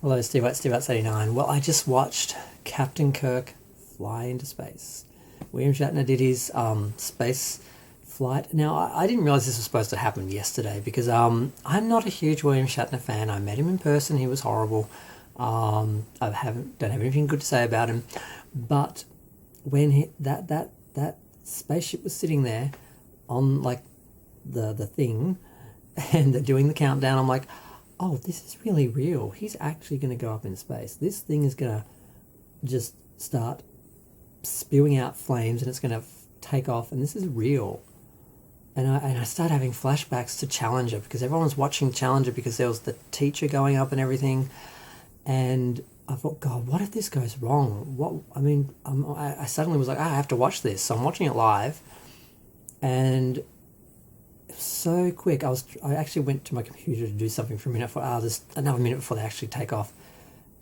Hello, Steve at 89. Well, I just watched Captain Kirk fly into space. Willam Shatner did his space flight. Now, I didn't realize this was supposed to happen yesterday because I'm not a huge Willam Shatner fan. I met him in person. He was horrible. I don't have anything good to say about him. But when that spaceship was sitting there on like the thing, and they're doing the countdown, I'm like, oh, this is really real. He's actually going to go up in space. This thing is going to just start spewing out flames and it's going to take off, and this is real. And I started having flashbacks to Challenger because everyone was watching Challenger because there was the teacher going up and everything. And I thought, God, what if this goes wrong? I suddenly was like, I have to watch this. So I'm watching it live, and so quick. I actually went to my computer to do something for a minute. I thought, just another minute before they actually take off.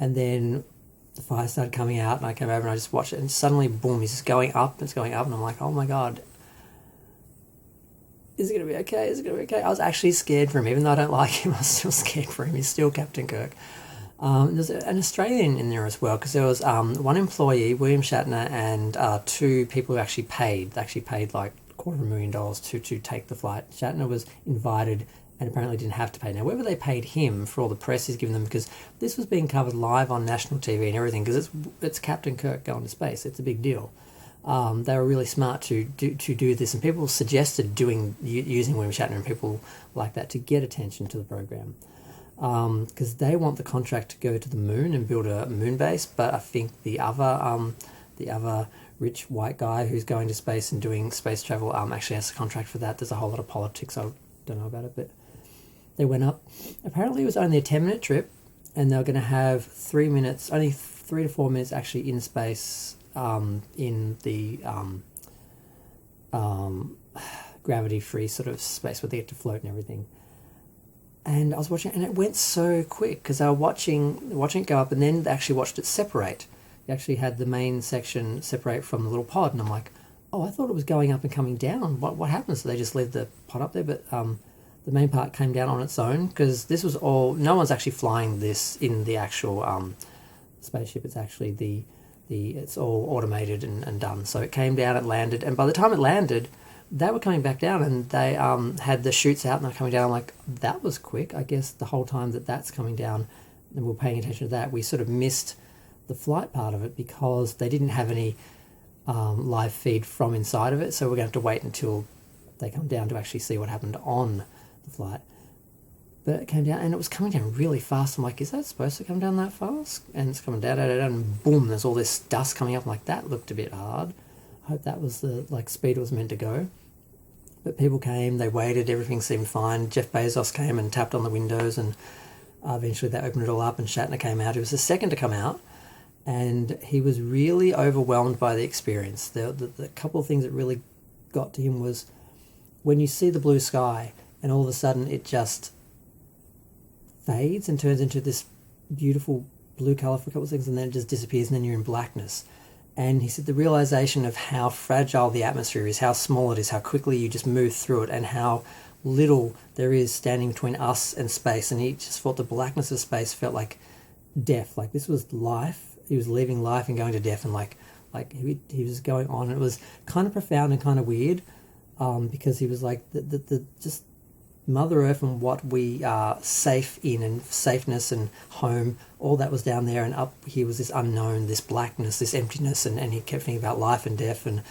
And then the fire started coming out, and I came over and I just watched it, and suddenly, boom, it's just going up, and I'm like, oh my God, is it going to be okay? Is it going to be okay? I was actually scared for him. Even though I don't like him, I was still scared for him. He's still Captain Kirk. There's an Australian in there as well, because there was one employee, Willam Shatner, and two people who actually paid. They actually paid like $250,000 to take the flight. Shatner was invited and apparently didn't have to pay. Now, whether they paid him for all the press he's given them, because this was being covered live on national TV and everything, because it's Captain Kirk going to space. It's a big deal. They were really smart to do this, and people suggested using Willam Shatner and people like that to get attention to the program, because they want the contract to go to the moon and build a moon base. But I think the other rich white guy who's going to space and doing space travel actually has a contract for that. There's a whole lot of politics. I don't know about it, but they went up. Apparently it was only a 10-minute trip, and they were going to have 3 minutes, only 3 to 4 minutes actually in space, in the gravity-free sort of space where they get to float and everything. And I was watching, and it went so quick because I were watching it go up, and then they actually watched it separate. They actually had the main section separate from the little pod, and I'm like, oh, I thought it was going up and coming down. What happened? So they just leave the pod up there, but the main part came down on its own, because this was all, no one's actually flying this in the actual spaceship. It's actually it's all automated and done. So it came down, it landed, and by the time it landed, they were coming back down, and they had the chutes out and they're coming down. I'm like, that was quick. I guess the whole time that's coming down and we're paying attention to that, we sort of missed the flight part of it because they didn't have any live feed from inside of it. So we're going to have to wait until they come down to actually see what happened on the flight. But it came down, and it was coming down really fast. I'm like, is that supposed to come down that fast? And it's coming down, and boom, there's all this dust coming up. I'm like, that looked a bit hard. I hope that was the speed it was meant to go. But people came, they waited, everything seemed fine. Jeff Bezos came and tapped on the windows, and eventually they opened it all up, and Shatner came out. He was the second to come out, and he was really overwhelmed by the experience. The couple of things that really got to him was when you see the blue sky, and all of a sudden it just fades and turns into this beautiful blue colour for a couple of things, and then it just disappears, and then you're in blackness. And he said the realization of how fragile the atmosphere is, how small it is, how quickly you just move through it, and how little there is standing between us and space. And he just thought the blackness of space felt like death. Like this was life. He was leaving life and going to death, and like he was going on. And it was kind of profound and kind of weird, because he was like the just Mother Earth and what we are safe in, and safeness and home, all that was down there, and up here was this unknown, this blackness, this emptiness, and he kept thinking about life and death and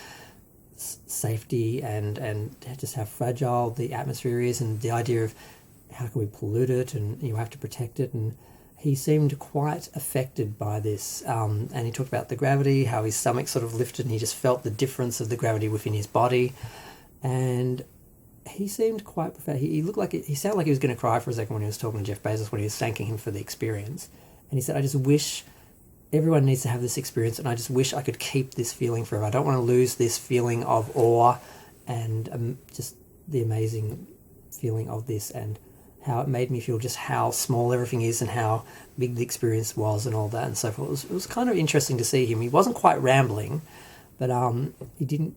safety and just how fragile the atmosphere is, and the idea of how can we pollute it, and you have to protect it. And he seemed quite affected by this, and he talked about the gravity, how his stomach sort of lifted, and he just felt the difference of the gravity within his body. And he seemed quite profound. He looked like he sounded like he was going to cry for a second when he was talking to Jeff Bezos, when he was thanking him for the experience. And he said, I just wish everyone needs to have this experience, and I just wish I could keep this feeling forever. I don't want to lose this feeling of awe and just the amazing feeling of this, and how it made me feel just how small everything is and how big the experience was and all that and so forth. It was kind of interesting to see him. He wasn't quite rambling, but he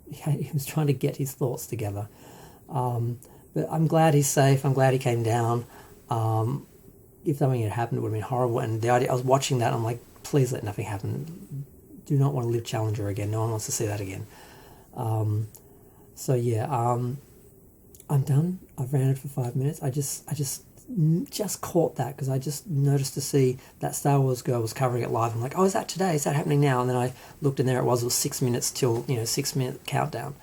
was trying to get his thoughts together. But I'm glad he's safe. I'm glad he came down. if something had happened, it would have been horrible. And the idea, I was watching that, I'm like, please let nothing happen. Do not want to live Challenger again. No one wants to see that again. So yeah, I'm done. I've ranted for 5 minutes. I just caught that because I just noticed to see that Star Wars girl was covering it live. I'm like, oh, is that today? Is that happening now? And then I looked, and there it was 6 minutes till 6 minute countdown.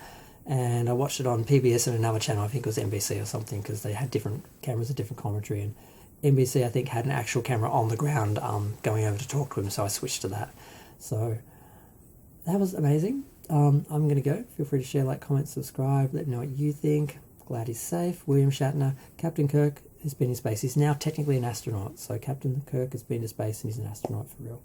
And I watched it on PBS and another channel. I think it was NBC or something, because they had different cameras and different commentary. And NBC, I think, had an actual camera on the ground going over to talk to him, so I switched to that. So that was amazing. I'm going to go. Feel free to share, like, comment, subscribe. Let me know what you think. Glad he's safe. Willam Shatner. Captain Kirk has been in space. He's now technically an astronaut. So Captain Kirk has been to space and he's an astronaut for real.